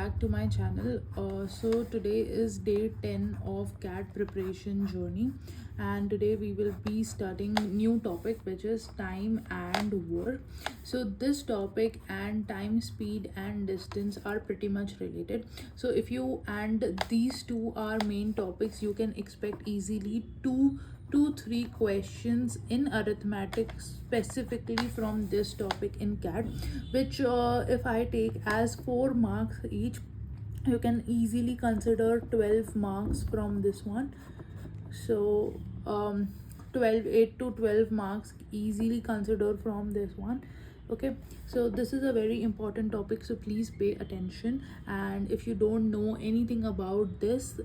back to my channel. So today is day 10 of CAT preparation journey, and today we will be studying new topic, which is time and work. So this topic and time, speed and distance are pretty much related. So if you and these two are main topics, you can expect easily two to three questions in arithmetic specifically from this topic in CAT, which if I take as 4 marks each, you can easily consider 12 marks from this one. So 8 to 12 marks easily consider from this one. Okay, so this is a very important topic, so please pay attention. And if you don't know anything about this,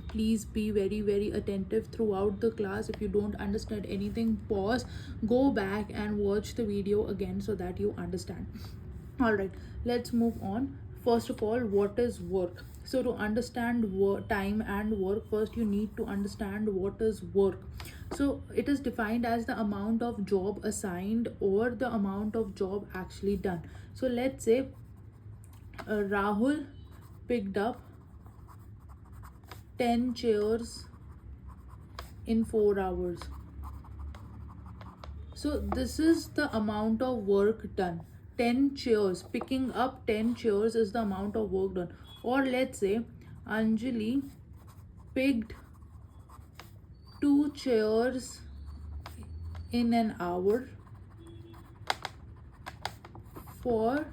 please be very attentive throughout the class. If you don't understand anything, pause, go back and watch the video again so that you understand. All right, let's move on. First of all, what is work? So to understand time and work, first you need to understand what is work. So it is defined as the amount of job assigned or the amount of job actually done. So let's say Rahul picked up 10 chairs in 4 hours. So this is the amount of work done. 10 chairs, picking up 10 chairs is the amount of work done. Or let's say Anjali picked 2 chairs in an hour for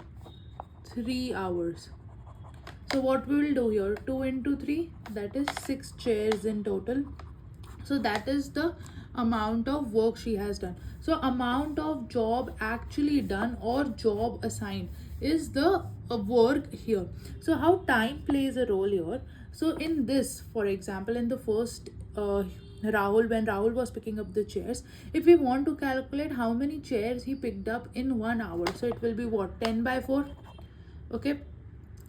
3 hours. So what we will do here, 2 into 3, that is 6 chairs in total. So that is the amount of work she has done. So amount of job actually done or job assigned is the work here. So how time plays a role here. So in this, for example, in the first Rahul, when Rahul was picking up the chairs, if we want to calculate how many chairs he picked up in 1 hour, so it will be what, 10 by 4. Okay,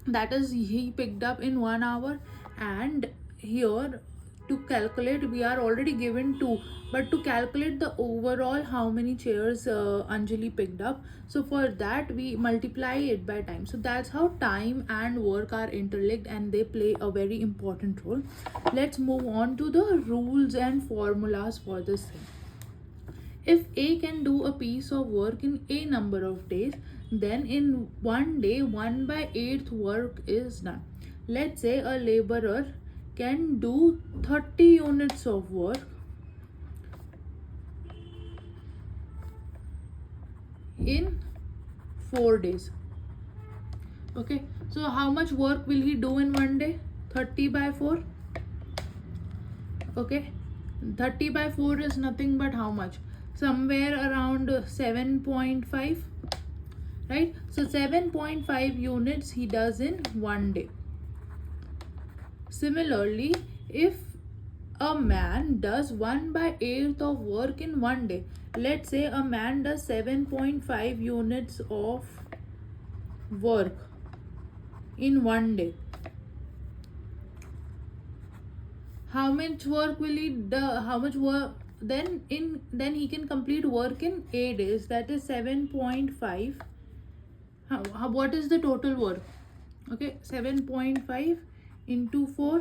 that is he picked up in 1 hour. And here to calculate, we are already given 2, but to calculate the overall how many chairs Anjali picked up, so for that we multiply it by time. So that's how time and work are interlinked and they play a very important role. Let's move on to the rules and formulas for this thing. If A can do a piece of work in A number of days, then in one day 1/8 work is done. Let's say a laborer can do 30 units of work in 4 days. Okay, so how much work will he do in one day? 30 by 4. Okay, 30 by 4 is nothing but how much? Somewhere around 7.5, right? So 7.5 units he does in one day. Similarly, if a man does 1/8 of work in one day, let's say a man does 7.5 units of work in one day, how much work will he do? How much work then he can complete work in 8 days, that is 7.5. What is the total work? Okay, 7.5 into 4,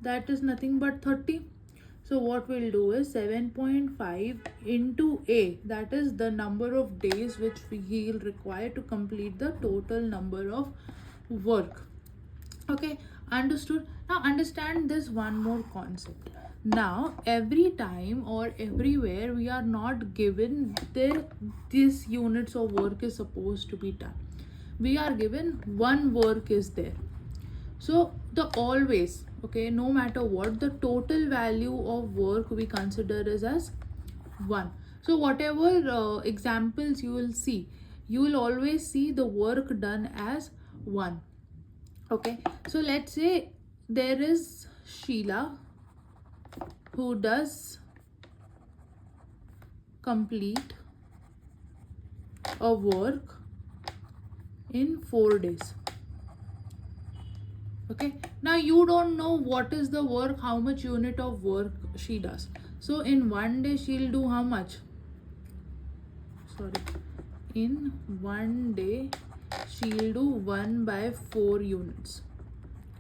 that is nothing but 30. So what we'll do is 7.5 into A, that is the number of days which he'll require to complete the total number of work. Okay, understood. Now understand this one more concept. Now every time or everywhere we are not given this units of work is supposed to be done. We are given one work is there. So the always, okay, no matter what, the total value of work we consider is as 1. So whatever examples you will see, you will always see the work done as 1. Okay, so let's say there is Sheila who does complete a work in 4 days. Okay, now you don't know what is the work, how much unit of work she does. So in one day she'll do how much? In one day she'll do 1/4 units.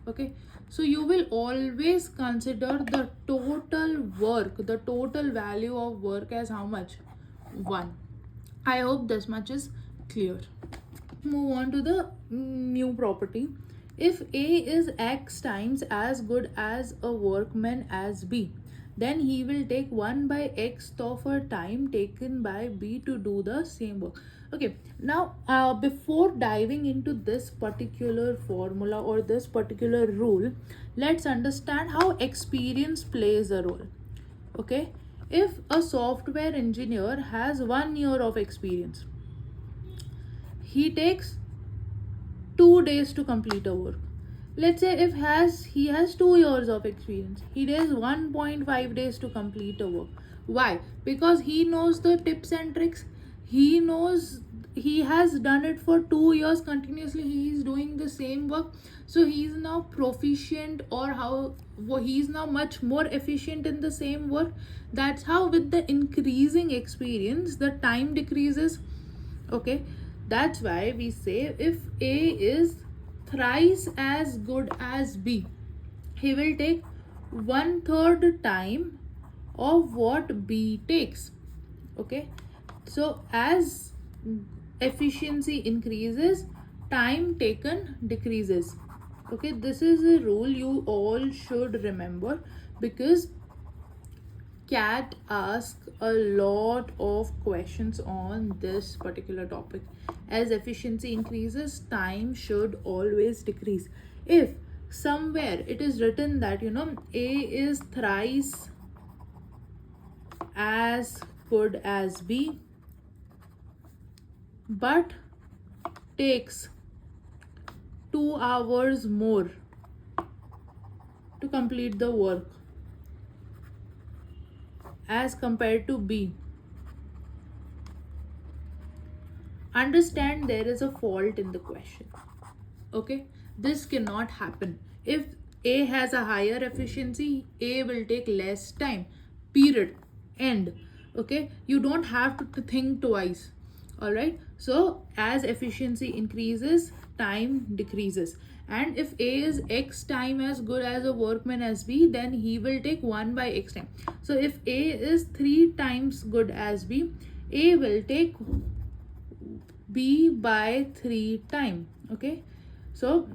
Okay, so you will always consider the total work, the total value of work as how much? 1. I hope this much is clear. Move on to the new property. If A is x times as good as a workman as B, then he will take 1 by x of a time taken by B to do the same work. Okay, now before diving into this particular formula or this particular rule, let's understand how experience plays a role. Okay, if a software engineer has 1 year of experience, he takes 2 days to complete a work. Let's say if he has 2 years of experience, he takes 1.5 days to complete a work. Why? Because he knows the tips and tricks. He knows, he has done it for 2 years continuously. He is doing the same work, so he is now proficient, or he is now much more efficient in the same work. That's how with the increasing experience the time decreases. Okay, that's why we say if A is thrice as good as B, he will take 1/3 time of what B takes. Okay, so as efficiency increases, time taken decreases. Okay, this is a rule you all should remember, because CAT asks a lot of questions on this particular topic. As efficiency increases, time should always decrease. If somewhere it is written that A is thrice as good as B but takes 2 hours more to complete the work as compared to B, understand there is a fault in the question. Okay, this cannot happen. If A has a higher efficiency, A will take less time, period, end. Okay, you don't have to think twice. All right, so as efficiency increases, time decreases. And if A is x time as good as a workman as B, then he will take 1 by x time. So if A is 3 times good as B, A will take B by 3 time. Okay, so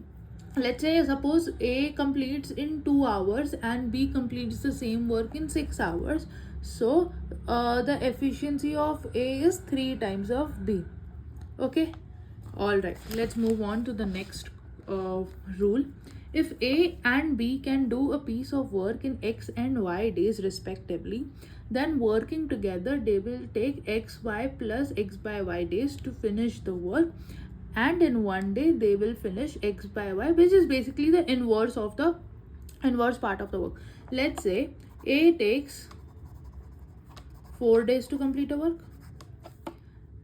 let's say suppose A completes in 2 hours and B completes the same work in 6 hours. So the efficiency of A is 3 times of B. Okay, all right, let's move on to the next rule. If A and B can do a piece of work in x and y days respectively, then working together they will take xy plus x by y days to finish the work, and in one day they will finish x by y, which is basically the inverse part of the work. Let's say A takes 4 days to complete a work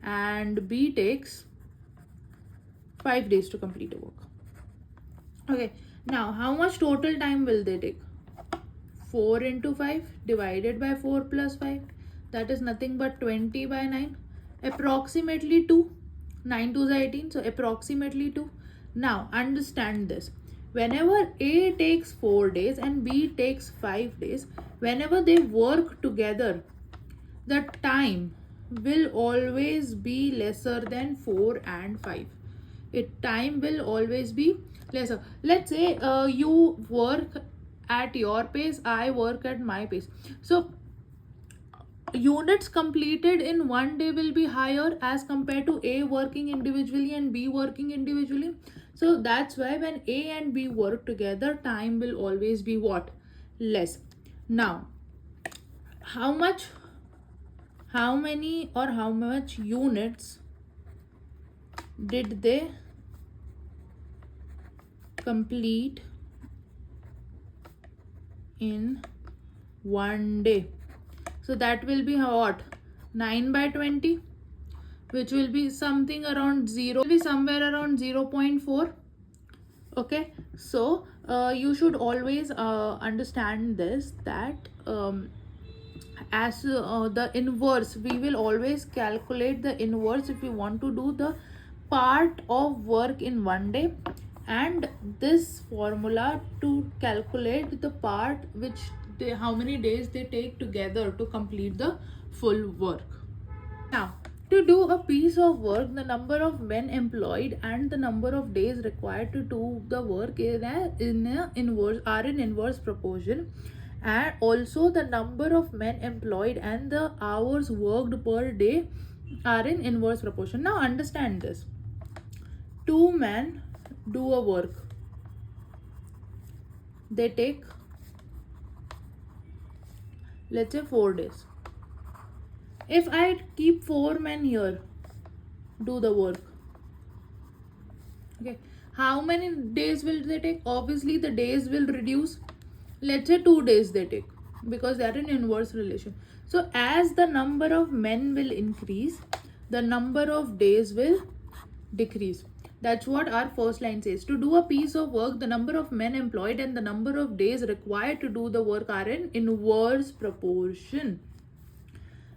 and B takes 5 days to complete a work. Okay, now how much total time will they take? 4 into 5 divided by 4 plus 5, that is nothing but 20 by 9, approximately 2. 9 2s are 18, so approximately 2. Now understand this, whenever A takes 4 days and B takes 5 days, whenever they work together, the time will always be lesser than 4 and 5. Time will always be lesser. Let's say you work at your pace, I work at my pace. So units completed in one day will be higher as compared to A working individually and B working individually. So that's why when A and B work together, time will always be what? Less. Now, how much units did they complete in one day? So that will be what? 9 by 20, which will be something around 0, will be somewhere around 0.4. Okay, so you should always understand this, that as the inverse, we will always calculate the inverse if we want to do the part of work in one day. and this formula to calculate the part which how many days they take together to complete the full work. Now, to do a piece of work, the number of men employed and the number of days required to do the work are in inverse proportion, and also the number of men employed and the hours worked per day are in inverse proportion. Now understand this. Two men do a work. They take, let's say, 4 days. If I keep 4 men here do the work, okay, how many days will they take? Obviously the days will reduce. Let's say 2 days they take, because they are in inverse relation. So as the number of men will increase, the number of days will decrease. That's what our first line says. To do a piece of work, the number of men employed and the number of days required to do the work are in inverse proportion.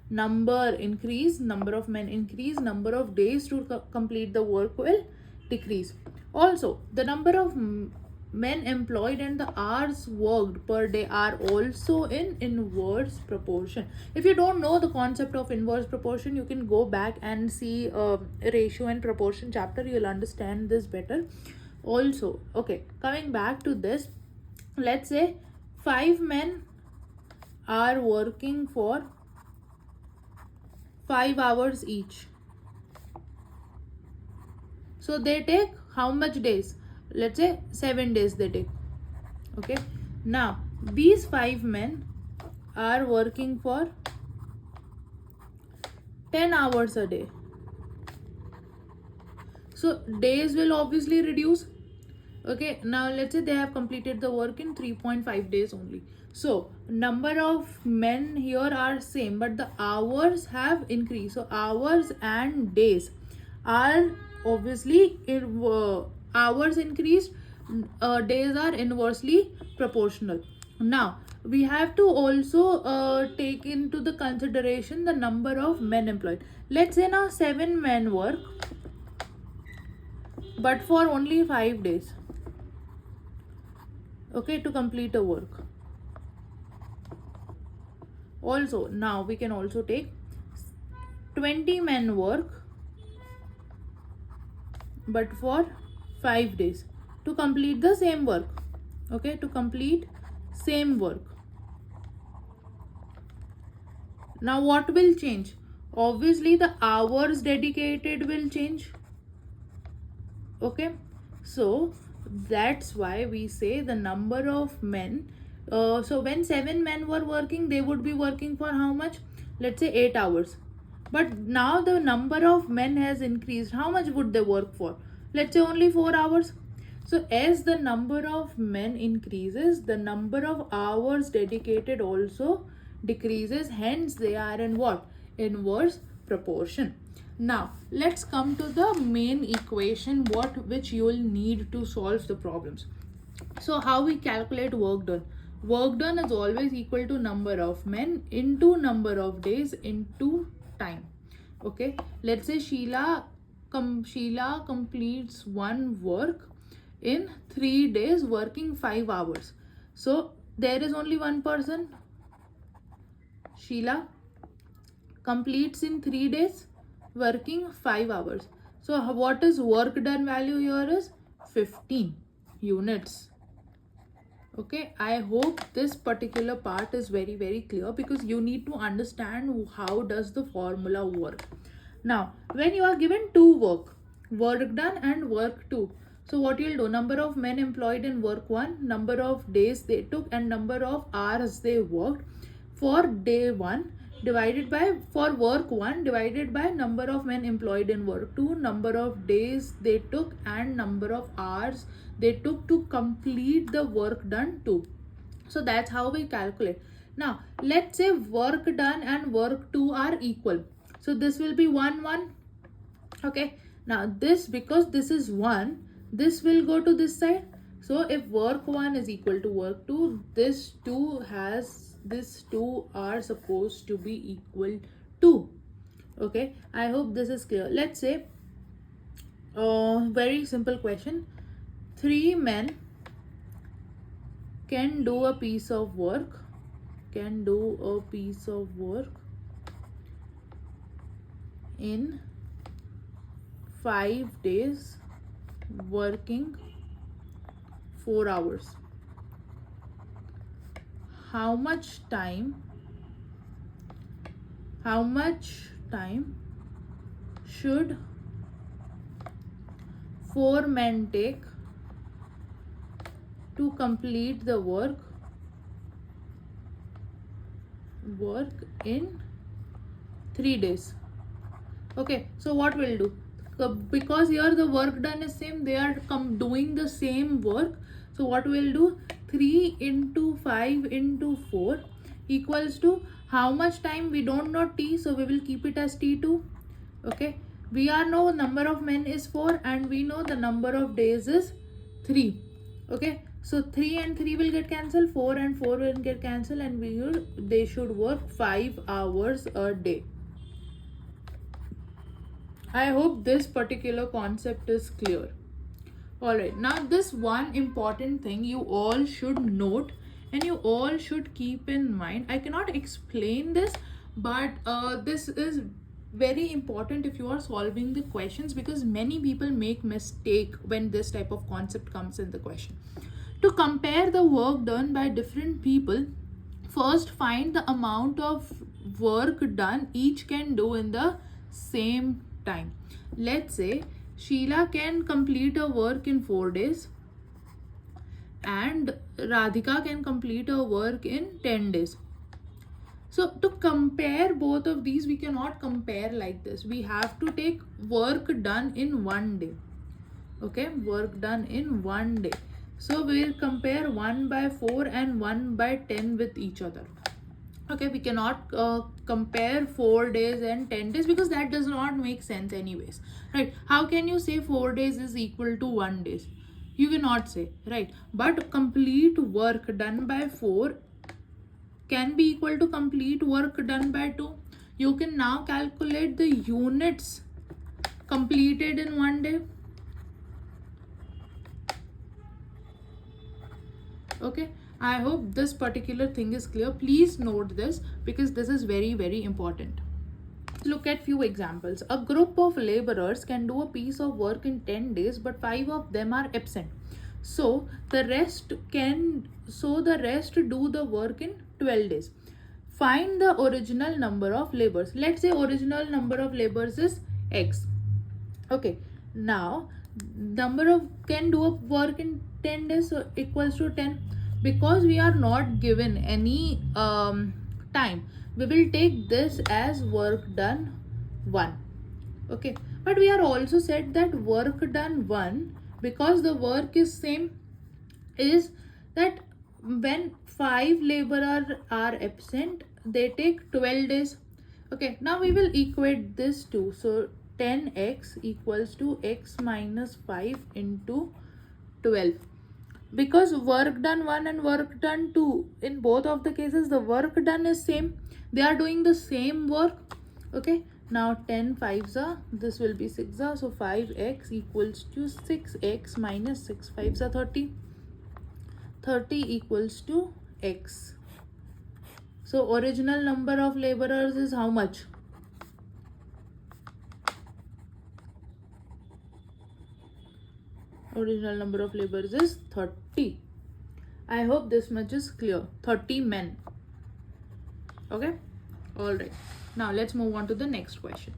Number increase, number of men increase, number of days to complete the work will decrease. Also, the number of men employed and the hours worked per day are also in inverse proportion. If you don't know the concept of inverse proportion, you can go back and see ratio and proportion chapter. You'll understand this better. Also, okay, coming back to this, let's say 5 men are working for 5 hours each. So they take how much days? Let's say 7 days they take. Okay. Now these 5 men are working for 10 hours a day. So days will obviously reduce. Okay. Now let's say they have completed the work in 3.5 days only. So number of men here are same, but the hours have increased. So hours and days are obviously hours increased, days are inversely proportional. Now we have to also take into the consideration the number of men employed. Let's say now 7 men work, but for only 5 days, okay, to complete a work. Also, now we can also take 20 men work, but for 5 days to complete the same work. Okay, to complete same work. Now what will change? Obviously the hours dedicated will change. Okay, so that's why we say the number of men. So when 7 men were working, they would be working for how much? Let's say 8 hours. But now the number of men has increased. How much would they work for? Let's say only 4 hours. So as the number of men increases, the number of hours dedicated also decreases. Hence they are in what? Inverse proportion. Now let's come to the main equation which you will need to solve the problems. So how we calculate work done? Work done is always equal to number of men into number of days into time. Okay, let's say Sheila completes one work in 3 days working 5 hours. So there is only one person. Sheila completes in 3 days working 5 hours. So what is work done value here is 15 units. Okay, I hope this particular part is very clear, because you need to understand how does the formula work. Now when you are given two work done and work 2, so what you'll do, number of men employed in work 1, number of days they took and number of hours they worked for day 1 divided by, for work 1 divided by number of men employed in work 2, number of days they took and number of hours they took to complete the work done 2. So that's how we calculate. Now let's say work done and work 2 are equal. So this will be 1 1. Okay, now this, because this is 1, this will go to this side. So if work 1 is equal to work 2, this 2 are supposed to be equal to. Okay, I hope this is clear. Let's say very simple question. 3 men can do a piece of work, in 5 days working 4 hours. How much time should 4 men take to complete the work in 3 days? Okay, so what we'll do, because here the work done is same, they are doing the same work. So what we'll do, 3 into 5 into 4 equals to how much time? We don't know t, so we will keep it as t2. Okay, we are know number of men is 4 and we know the number of days is 3. Okay, so 3 and 3 will get cancelled, 4 and 4 will get cancelled, and they should work 5 hours a day. I hope this particular concept is clear. Alright, now this one important thing you all should note and you all should keep in mind. I cannot explain this, but this is very important if you are solving the questions, because many people make mistake when this type of concept comes in the question. To compare the work done by different people, first find the amount of work done each can do in the same time. Let's say Sheila can complete her work in 4 days and Radhika can complete her work in 10 days. So to compare both of these, we cannot compare like this. We have to take work done in 1 day. Okay, work done in 1 day. So we'll compare 1 by 4 and 1 by 10 with each other. Okay, we cannot compare 4 days and 10 days because that does not make sense anyways, right? How can you say 4 days is equal to 1 day? You cannot say, right? But complete work done by 4 can be equal to complete work done by 2. You can now calculate the units completed in 1 day. Okay, I hope this particular thing is clear. Please note this because this is very, very important. Look at few examples. A group of laborers can do a piece of work in 10 days, but 5 of them are absent. So the rest do the work in 12 days. Find the original number of laborers. Let's say original number of laborers is X. Okay, now number of can do a work in 10 days, so equals to 10. Because we are not given any time, we will take this as work done 1. Okay, but we are also said that work done 1, because the work is same, is that when 5 laborers are absent, they take 12 days. Okay, now we will equate this to, so 10x equals to x minus 5 into 12. Because work done 1 and work done 2, in both of the cases the work done is same, they are doing the same work. Okay, now 10 5s are, this will be 6 are, so 5x equals to 6x minus 6 5s are 30. 30 equals to x. So original number of laborers is how much? Original number of laborers is 30. I hope this much is clear. 30 men. Okay, all right. Now let's move on to the next question.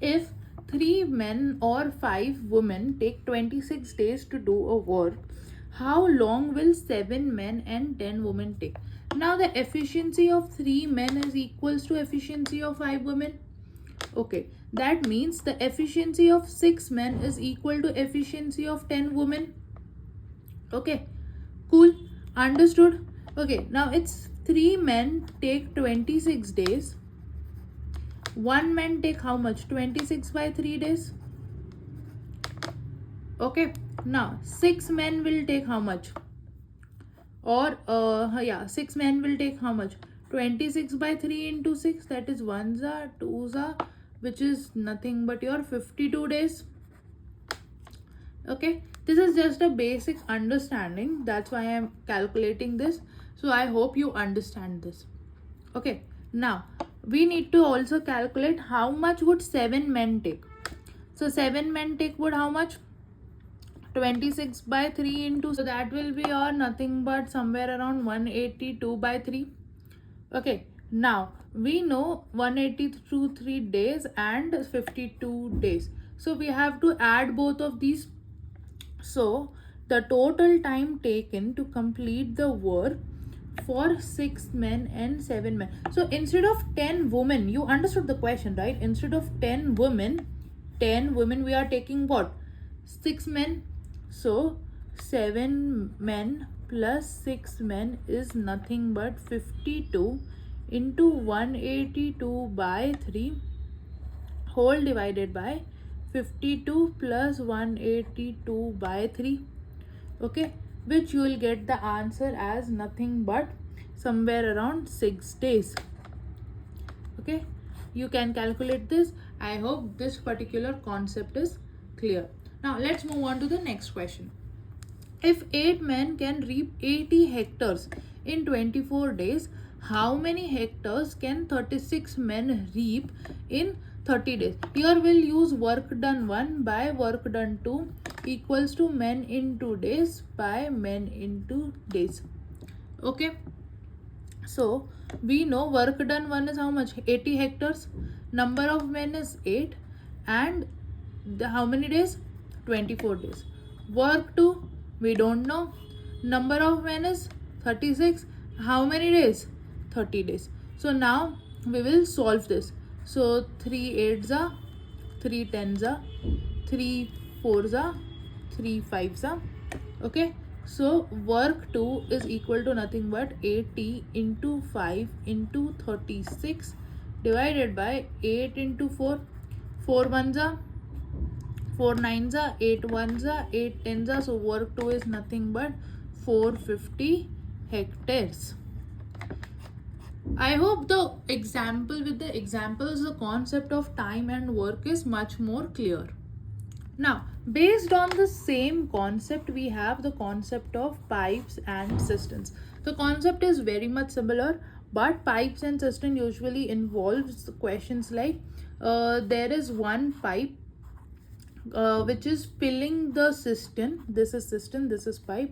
If 3 men or 5 women take 26 days to do a work, how long will 7 men and 10 women take? Now the efficiency of 3 men is equals to efficiency of 5 women. Okay, that means the efficiency of 6 men is equal to efficiency of 10 women. Okay, cool, understood. Okay, now it's 3 men take 26 days. 1 man take how much? 26 by 3 days. Okay, now 6 men will take how much? Or 6 men will take how much? 26 by 3 into 6, that is 1s are, 2s are, which is nothing but your 52 days. Okay, this is just a basic understanding, that's why I'm calculating this. So I hope you understand this. Okay, now we need to also calculate how much would 7 men take. So 7 men take would how much? 26 by 3 into, so that will be or nothing but somewhere around 182 by 3. Okay, now we know 182 3 days and 52 days, so we have to add both of these. So the total time taken to complete the work for 6 men and 7 men. So instead of 10 women, you understood the question, right? Instead of 10 women, we are taking what? 6 men. So 7 men plus 6 men is nothing but 52 into 182 by 3 whole divided by 52 plus 182 by 3. Okay, which you will get the answer as nothing but somewhere around 6 days. Okay, you can calculate this. I hope this particular concept is clear. Now let's move on to the next question. If 8 men can reap 80 hectares in 24 days, how many hectares can 36 men reap in 30 days? Here we'll use work done 1 by work done 2 equals to men into days by men into days. Okay, so we know work done 1 is how much? 80 hectares. Number of men is 8 and how many days? 24 days. Work 2 we don't know. Number of men is 36. How many days? 30 days. So now we will solve this. So 3 8s are, 3 10s are, 3 4s are, 3 5s are. Okay, so work 2 is equal to nothing but 80 into 5 into 36 divided by 8 into 4. 4 1s are, 4 9s are, 8 1s are, 8 10s are. So work 2 is nothing but 450 hectares. I hope the example with the examples, the concept of time and work is much more clear. Now, based on the same concept, we have the concept of pipes and cisterns. The concept is very much similar, but pipes and cistern usually involves questions like there is one pipe which is filling the cistern. This is cistern, this is pipe.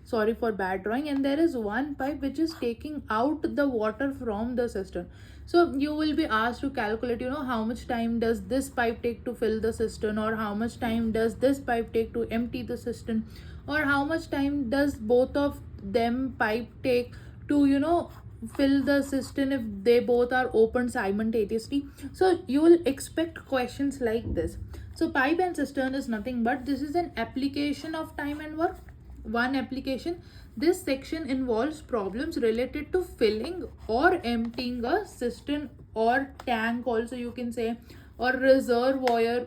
Sorry for bad drawing. And there is one pipe which is taking out the water from the cistern. So you will be asked to calculate, how much time does this pipe take to fill the cistern, or how much time does this pipe take to empty the cistern, or how much time does both of them pipe take to fill the cistern if they both are open simultaneously. So you will expect questions like this. So pipe and cistern is nothing but this is an application of time and work. One application. This section involves problems related to filling or emptying a cistern or tank also, you can say, or reservoir.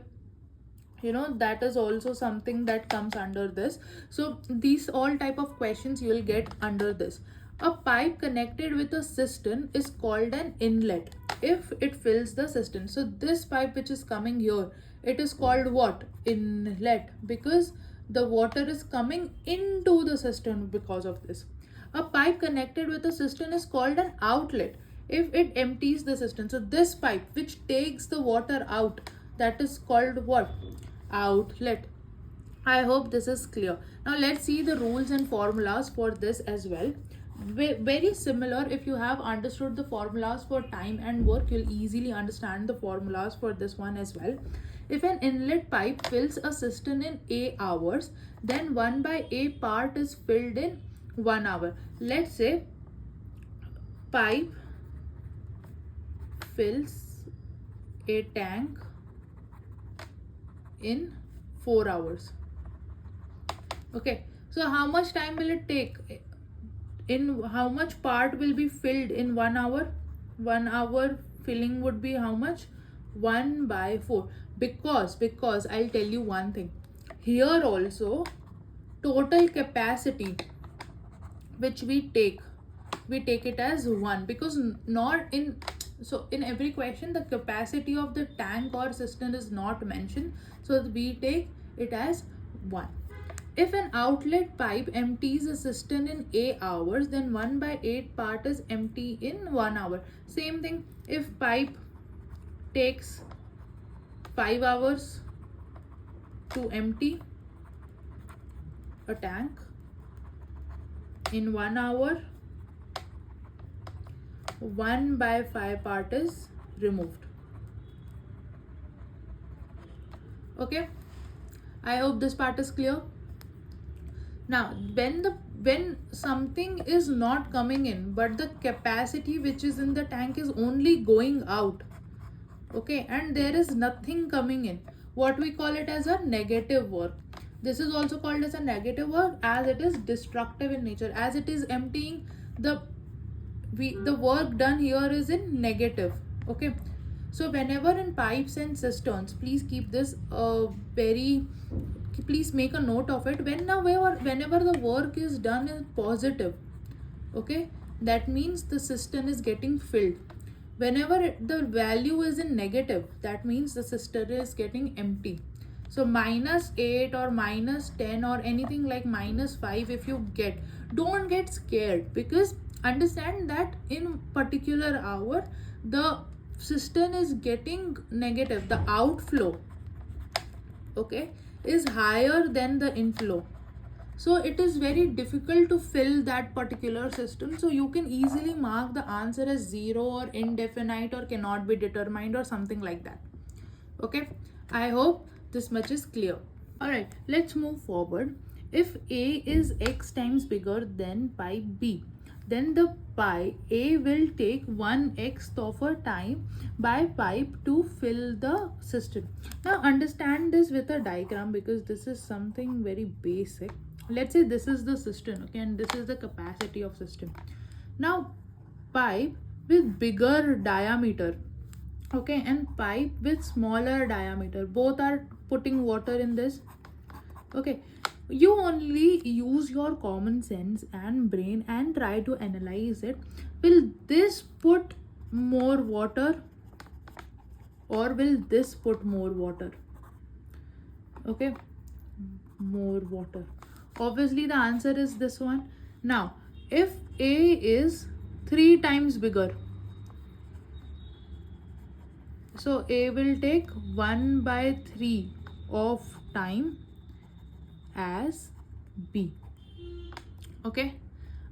That is also something that comes under this. So these all type of questions you will get under this. A pipe connected with a cistern is called an inlet if it fills the cistern. So this pipe which is coming here, it is called what? Inlet, because the water is coming into the cistern because of this. A pipe connected with a cistern is called an outlet if it empties the cistern. So this pipe which takes the water out, that is called what? Outlet. I hope this is clear. Now let's see the rules and formulas for this as well. Very similar. If you have understood the formulas for time and work, you'll easily understand the formulas for this one as well. If an inlet pipe fills a cistern in A hours, then 1 by A part is filled in 1 hour. Let's say pipe fills a tank in 4 hours. Okay, so how much time will it take? In how much part will be filled in 1 hour? 1 hour filling would be how much? 1 by 4. Because I'll tell you one thing. Here also total capacity which we take it as 1, because not in, so in every question the capacity of the tank or cistern is not mentioned, so we take it as 1. If an outlet pipe empties a cistern in 8 hours, then 1 by 8 part is empty in 1 hour. Same thing, if pipe takes 5 hours to empty a tank, in 1 hour, 1 by 5 part is removed. Okay, I hope this part is clear. Now when something is not coming in but the capacity which is in the tank is only going out, okay, and there is nothing coming in, what we call it as a negative work. This is also called as a negative work, as it is destructive in nature, as it is emptying. The work done here is in negative. Okay, so whenever in pipes and cisterns, please keep this please make a note of it. Whenever the work is done in positive, okay, that means the cistern is getting filled. Whenever the value is in negative, that means the cistern is getting empty. So -8 or -10 or anything like -5, if you get, don't get scared, because understand that in particular hour the cistern is getting negative, the outflow, okay, is higher than the inflow. So it is very difficult to fill that particular system. So you can easily mark the answer as 0 or indefinite or cannot be determined or something like that. Okay, I hope this much is clear. All right, let's move forward. If A is x times bigger than pipe B, then the pipe A will take 1x of a time by pipe to fill the cistern. Now understand this with a diagram, because this is something very basic. Let's say this is the cistern, okay, and this is the capacity of cistern. Now pipe with bigger diameter, okay, and pipe with smaller diameter, both are putting water in this. Okay, you only use your common sense and brain and try to analyze it. Will this put more water or will this put more water? Okay, more water. Obviously the answer is this one. Now if A is 3 times bigger, so A will take 1 by 3 of time as B. Okay,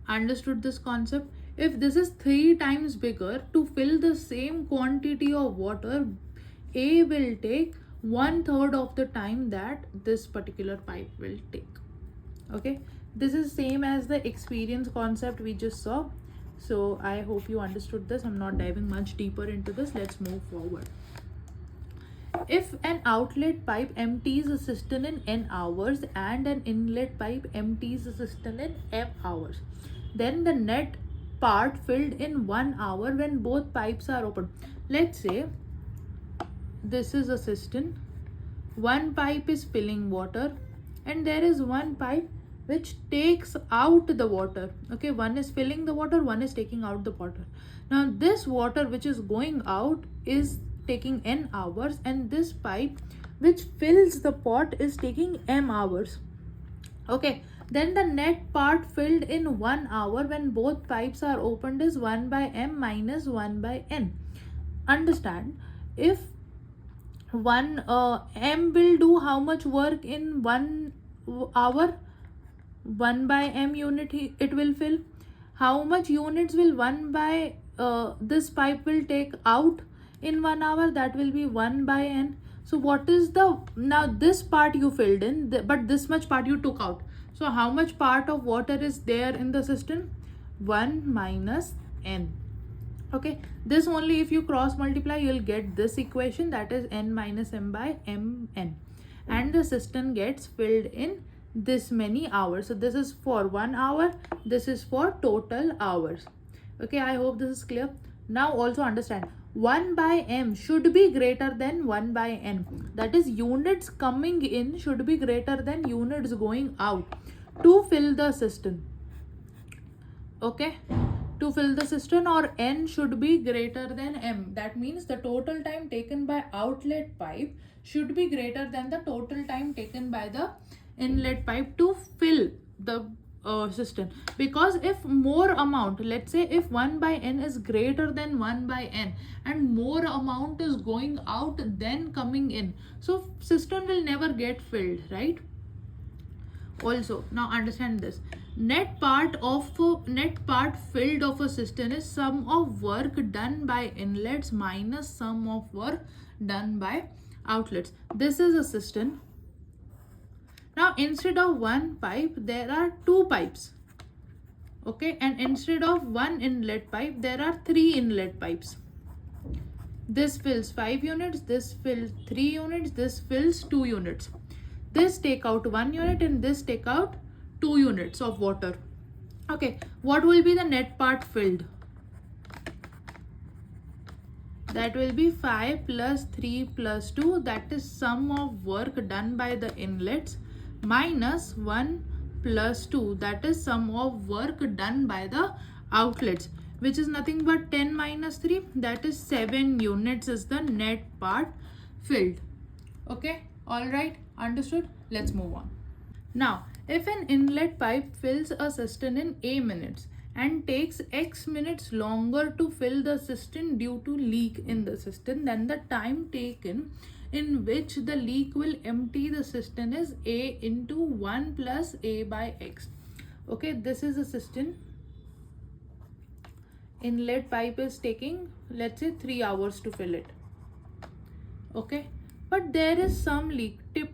understood this concept? If this is 3 times bigger, to fill the same quantity of water, A will take 1/3 of the time that this particular pipe will take. Okay, this is same as the experience concept we just saw. So I hope you understood this. I'm not diving much deeper into this. Let's move forward. If an outlet pipe empties a cistern in n hours and an inlet pipe empties a cistern in m hours, then the net part filled in 1 hour when both pipes are open. Let's say this is a cistern, one pipe is filling water and there is one pipe which takes out the water. Okay, one is filling the water, one is taking out the water. Now this water which is going out is taking n hours, and this pipe which fills the pot is taking m hours. Okay, then the net part filled in 1 hour when both pipes are opened is 1 by m minus 1 by n. Understand, if one m will do how much work in 1 hour? 1 by m unit it will fill. How much units will 1 by this pipe will take out in 1 hour? That will be 1 by n. So what is the, now this part you filled in, but this much part you took out. So how much part of water is there in the system? 1 minus n. Okay, this only if you cross multiply you'll get this equation, that is n minus m by mn, and the cistern gets filled in this many hours. So this is for 1 hour, this is for total hours. Okay, I hope this is clear. Now also understand, 1 by m should be greater than 1 by n. That is, units coming in should be greater than units going out to fill the cistern. Okay, to fill the cistern, or n should be greater than m. That means the total time taken by outlet pipe should be greater than the total time taken by the inlet pipe to fill the cistern. Because if more amount, let's say if 1 by n is greater than 1 by n and more amount is going out than coming in, so cistern will never get filled, right? Also, now understand this, net part filled of a cistern is sum of work done by inlets minus sum of work done by outlets. This is a cistern. Now instead of one pipe there are two pipes, okay, and instead of one inlet pipe there are three inlet pipes. This fills 5 units, this fills 3 units, this fills 2 units. This take out 1 unit and this take out 2 units of water. Okay, what will be the net part filled? That will be 5 plus 3 plus 2, that is sum of work done by the inlets minus 1 plus 2, that is sum of work done by the outlets, which is nothing but 10 minus 3, that is 7 units is the net part filled. Okay, all right, understood? Let's move on. Now, if an inlet pipe fills a cistern in A minutes and takes X minutes longer to fill the cistern due to leak in the cistern, then the time taken in which the leak will empty the cistern is A into 1 plus A by X. Okay, this is a cistern. Inlet pipe is taking, let's say, 3 hours to fill it. Okay, but there is some leak, tip,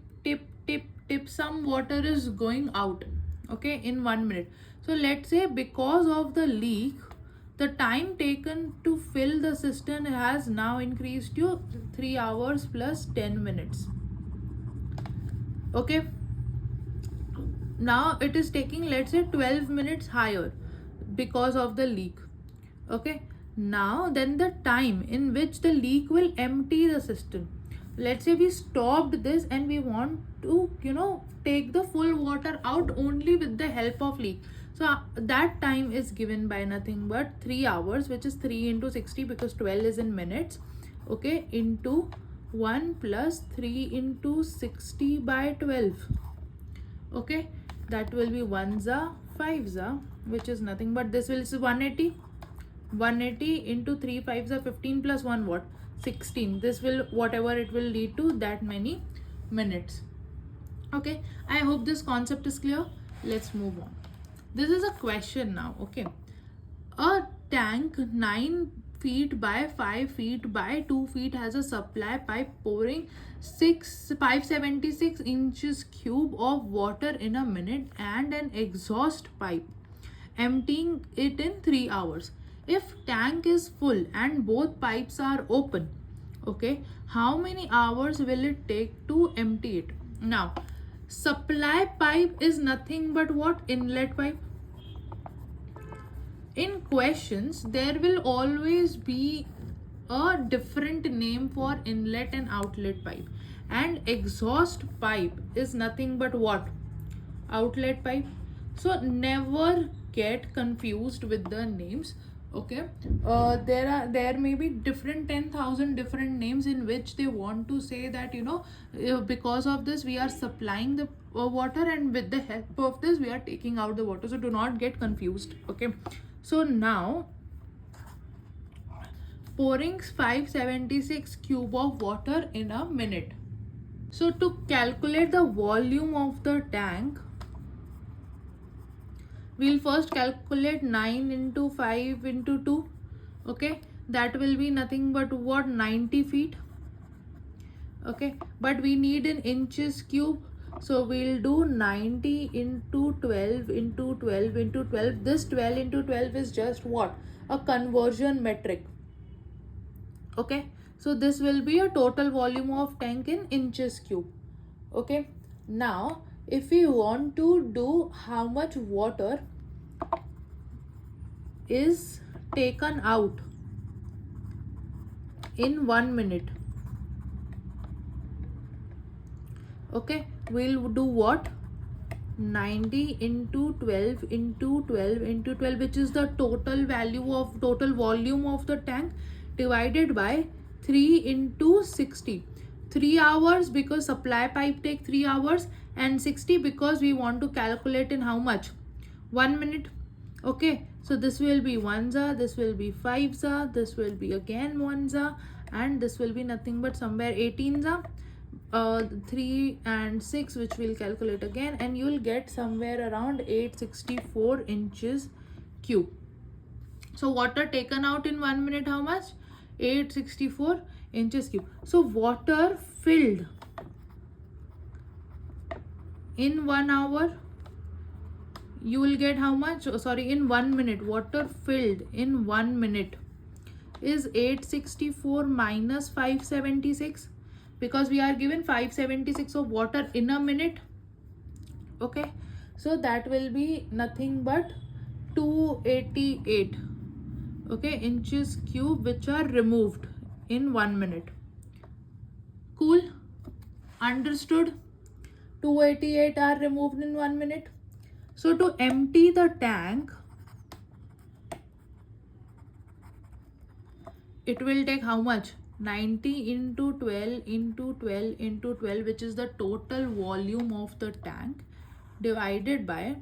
some water is going out, okay, in 1 minute. So let's say because of the leak, the time taken to fill the cistern has now increased to 3 hours plus 10 minutes. Okay, now it is taking, let's say, 12 minutes higher because of the leak. Okay, now then the time in which the leak will empty the cistern, let's say we stopped this and we want to, take the full water out only with the help of leak. So that time is given by nothing but 3 hours, which is 3 into 60 because 12 is in minutes, okay, into 1 plus 3 into 60 by 12. Okay, that will be 1 za 5 za, which is nothing but this will is 180. 180 into 3 5s are 15 plus 1 what? 16. This will, whatever it will lead to, that many minutes. Okay, I hope this concept is clear. Let's move on. This is a question now. Okay, a tank 9 feet by 5 feet by 2 feet has a supply pipe pouring 576 inches cube of water in a minute and an exhaust pipe emptying it in 3 hours. If tank is full and both pipes are open, okay, how many hours will it take to empty it? Now, supply pipe is nothing but what? Inlet pipe. In questions, there will always be a different name for inlet and outlet pipe, and exhaust pipe is nothing but what? Outlet pipe. So never get confused with the names. Okay, there may be different 10,000 different names in which they want to say that, because of this we are supplying the water and with the help of this we are taking out the water. So do not get confused. Okay, so now pouring 576 cube of water in a minute. So to calculate the volume of the tank, we'll first calculate 9 into 5 into 2. Okay, that will be nothing but what? 90 feet. Okay, but we need in inches cube, so we'll do 90 into 12 into 12 into 12. This 12 into 12 is just what? A conversion metric. Okay, so this will be a total volume of tank in inches cube. Okay, now if we want to do how much water is taken out in 1 minute, okay, we'll do what? 90 into 12 into 12 into 12, which is the total volume of the tank, divided by 3 into 60. 3 hours because supply pipe take 3 hours and 60 because we want to calculate in how much, 1 minute. Okay, so this will be 1 za, this will be 5 za, this will be again 1 za, and this will be nothing but somewhere 18 za, 3 and 6, which we'll calculate again, and you'll get somewhere around 864 inches cube. So water taken out in 1 minute, how much? 864 inches cube. So water filled in 1 hour, you will get how much? Oh, sorry, in 1 minute, water filled in 1 minute is 864 minus 576, because we are given 576 of water in a minute. Okay, so that will be nothing but 288, okay, inches cube, which are removed in 1 minute. Cool? Understood? 288 are removed in 1 minute. So to empty the tank, it will take how much? 90 into 12 into 12 into 12, which is the total volume of the tank, divided by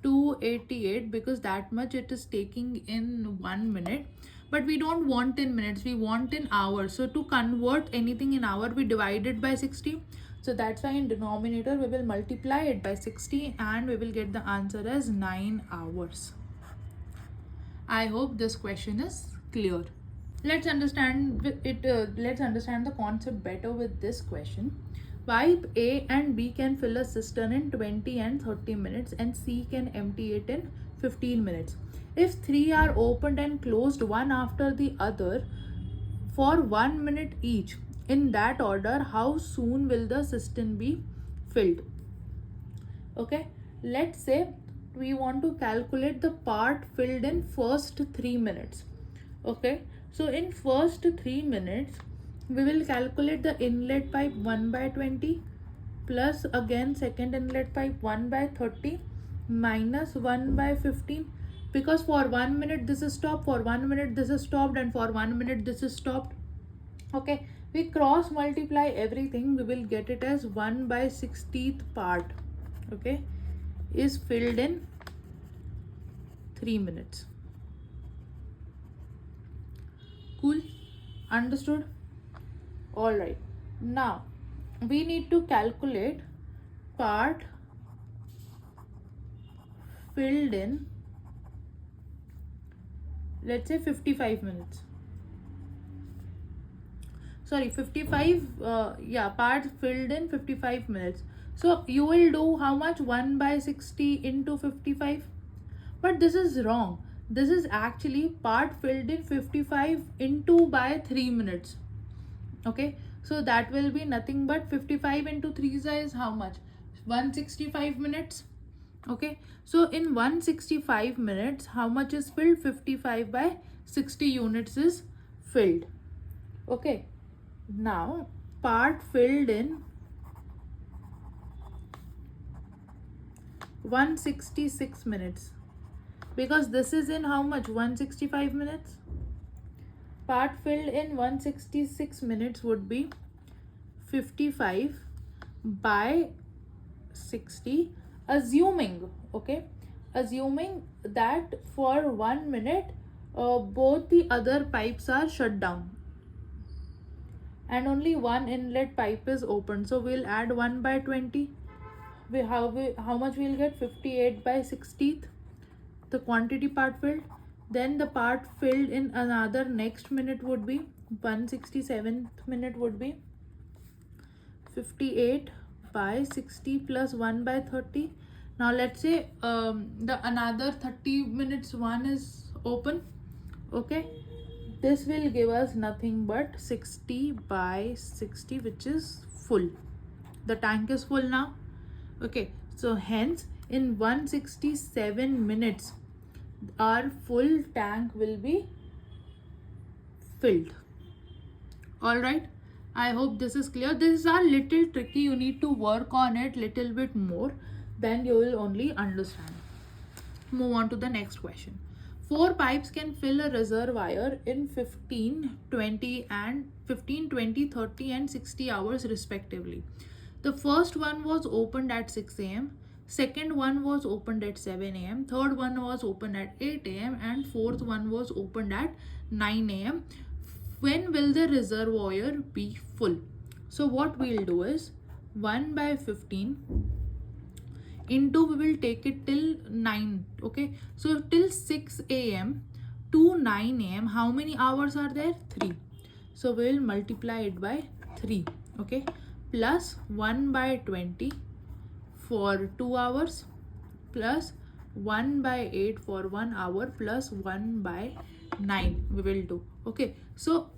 288, because that much it is taking in 1 minute. But we don't want in minutes, we want in hours. So to convert anything in hour, we divide it by 60. So that's why in denominator we will multiply it by 60 and we will get the answer as 9 hours. I hope this question is clear. Let's understand it. Let's understand the concept better with this question. Pipe A and B can fill a cistern in 20 and 30 minutes, and C can empty it in 15 minutes. If 3 are opened and closed one after the other for 1 minute each, in that order, how soon will the cistern be filled? Okay, let's say we want to calculate the part filled in first 3 minutes. Okay, so in first 3 minutes, we will calculate the inlet pipe 1 by 20 plus again second inlet pipe 1 by 30 minus 1 by 15, because for 1 minute this is stopped, for 1 minute this is stopped, and for 1 minute this is stopped. Okay, we cross multiply everything, we will get it as 1 by 60th part, okay, is filled in 3 minutes. Cool? Understood? Alright, now we need to calculate part filled in, let's say 55 minutes. Sorry, 55, part filled in 55 minutes. So you will do how much? 1 by 60 into 55. But this is wrong. This is actually part filled in 55 into by 3 minutes. Okay, so that will be nothing but 55 into 3 is how much? 165 minutes. Okay, so in 165 minutes, how much is filled? 55 by 60 units is filled. Okay, now part filled in 166 minutes, because this is in how much? 165 minutes. Part filled in 166 minutes would be 55 by 60, assuming, okay, assuming that for 1 minute both the other pipes are shut down and only one inlet pipe is open. So we'll add 1 by 20. How much we'll get? 58 by 60th, the quantity part filled. Then the part filled in another next minute would be 167th minute would be 58 by 60 plus 1 by 30. Now let's say the another 30 minutes one is open. Okay, this will give us nothing but 60 by 60, which is full. The tank is full now. Okay, so hence in 167 minutes our full tank will be filled. All right, I hope this is clear. This is a little tricky, you need to work on it little bit more, then you will only understand. Move on to the next question. 4 pipes can fill a reservoir in 15, 20, 30 and 60 hours respectively. The first one was opened at 6 a.m. Second one was opened at 7 a.m. Third one was opened at 8 a.m. and fourth one was opened at 9 a.m. When will the reservoir be full? So what we'll do is 1 by 15 into, we will take it till 9. Okay, so till 6 a.m. to 9 a.m. how many hours are there? 3. So we will multiply it by 3. Okay, plus 1 by 20 for 2 hours plus 1 by 8 for 1 hour plus 1 by 9 we will do. Okay, so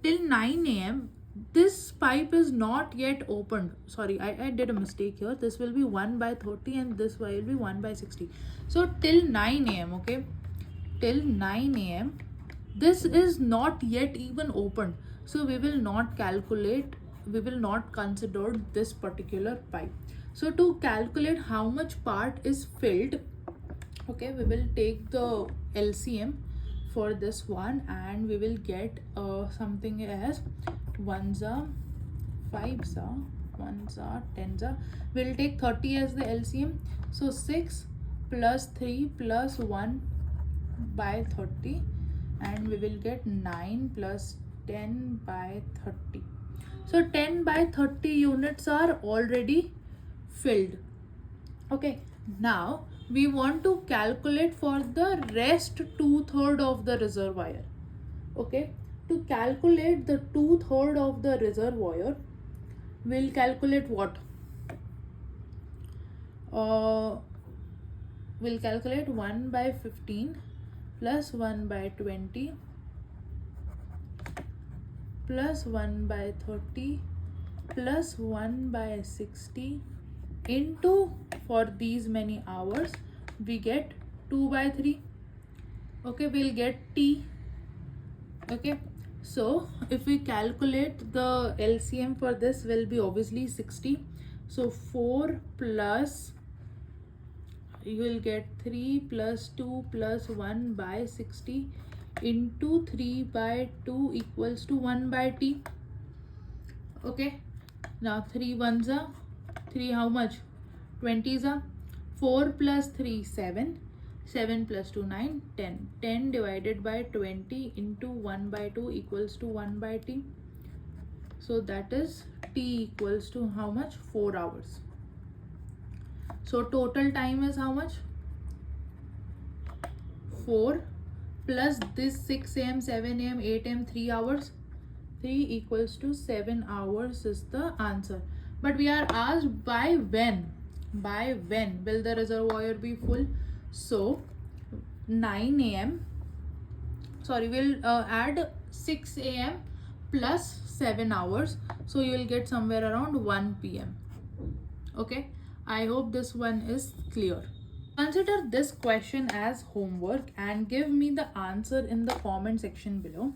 till 9 a.m. this pipe is not yet opened. Sorry, I did a mistake here. This will be 1 by 30 and this will be 1 by 60. So till 9 a.m. okay, till 9 a.m. this is not yet even opened. So we will not calculate, we will not consider this particular pipe. So to calculate how much part is filled, okay, we will take the LCM for this one and we will get something as 1s are 5s are 1s are 10s are. We'll take 30 as the LCM. So 6 plus 3 plus 1 by 30 and we will get 9 plus 10 by 30. So 10 by 30 units are already filled. Okay, now we want to calculate for the rest 2/3 of the reservoir. Okay, to calculate the 2/3 of the reservoir, we'll calculate what? We'll calculate 1 by 15 plus 1 by 20 plus 1 by 30 plus 1 by 60 into, for these many hours we get 2 by 3. Okay, we'll get T. Okay, so if we calculate the LCM for this will be obviously 60. So 4 plus, you will get 3 plus 2 plus 1 by 60 into 3 by 2 equals to 1 by T. Okay, now 3 1s are 3, how much? 20s are 4 plus 3 7, 7 plus 2 9, 10. 10 divided by 20 into 1 by 2 equals to 1 by T. So that is T equals to how much? 4 hours. So total time is how much? 4 plus this 6 a.m., 7 a.m., 8 a.m., 3 hours. 3 equals to 7 hours is the answer. But we are asked by when? By when will the reservoir be full? So 9 a.m. Sorry, we'll add 6 a.m. plus 7 hours. So you will get somewhere around 1 p.m. Okay, I hope this one is clear. Consider this question as homework and give me the answer in the comment section below.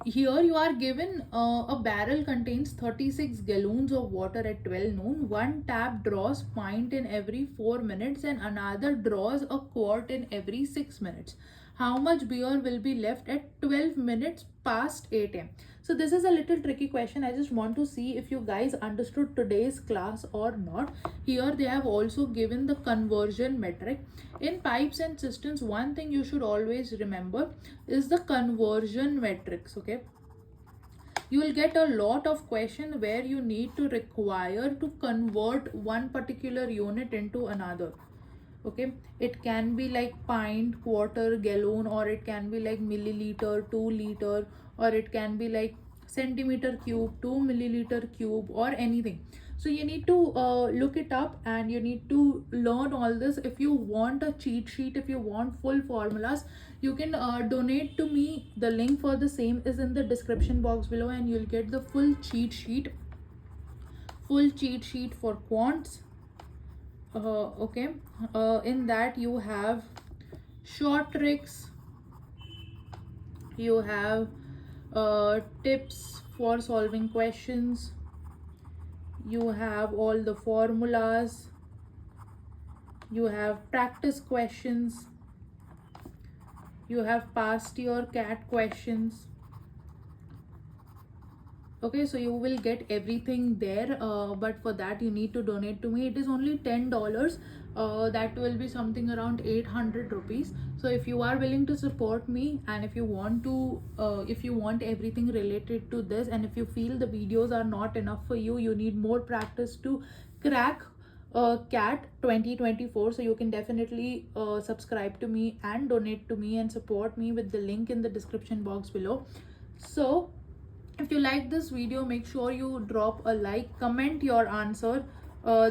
Here you are given a barrel contains 36 gallons of water at 12 noon. One tap draws pint in every 4 minutes and another draws a quart in every 6 minutes. How much beer will be left at 12 minutes past 8 a.m.? So this is a little tricky question. I just want to see if you guys understood today's class or not. Here they have also given the conversion metric. In pipes and cisterns, one thing you should always remember is the conversion metrics. Okay, you will get a lot of question where you need to require to convert one particular unit into another. Okay, it can be like pint, quarter, gallon, or it can be like milliliter, 2 liter, or it can be like centimeter cube, 2 milliliter cube, or anything. So you need to look it up and you need to learn all this. If you want a cheat sheet, if you want full formulas, you can donate to me. The link for the same is in the description box below and you'll get the full cheat sheet for quants. Okay, in that you have short tricks, you have tips for solving questions, you have all the formulas, you have practice questions, you have past year CAT questions, Okay, so you will get everything there, but for that you need to donate to me. It is only $10. That will be something around 800 rupees. So if you are willing to support me, and if you want to if you want everything related to this, and if you feel the videos are not enough for you, you need more practice to crack cat 2024, so you can definitely subscribe to me and donate to me and support me with the link in the description box below. So if you like this video, make sure you drop a like, comment your answer.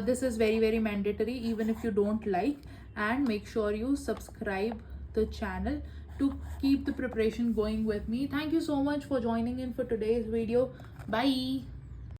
This is very mandatory even if you don't like, and make sure you subscribe the channel to keep the preparation going with me. Thank you so much for joining in for today's video. Bye.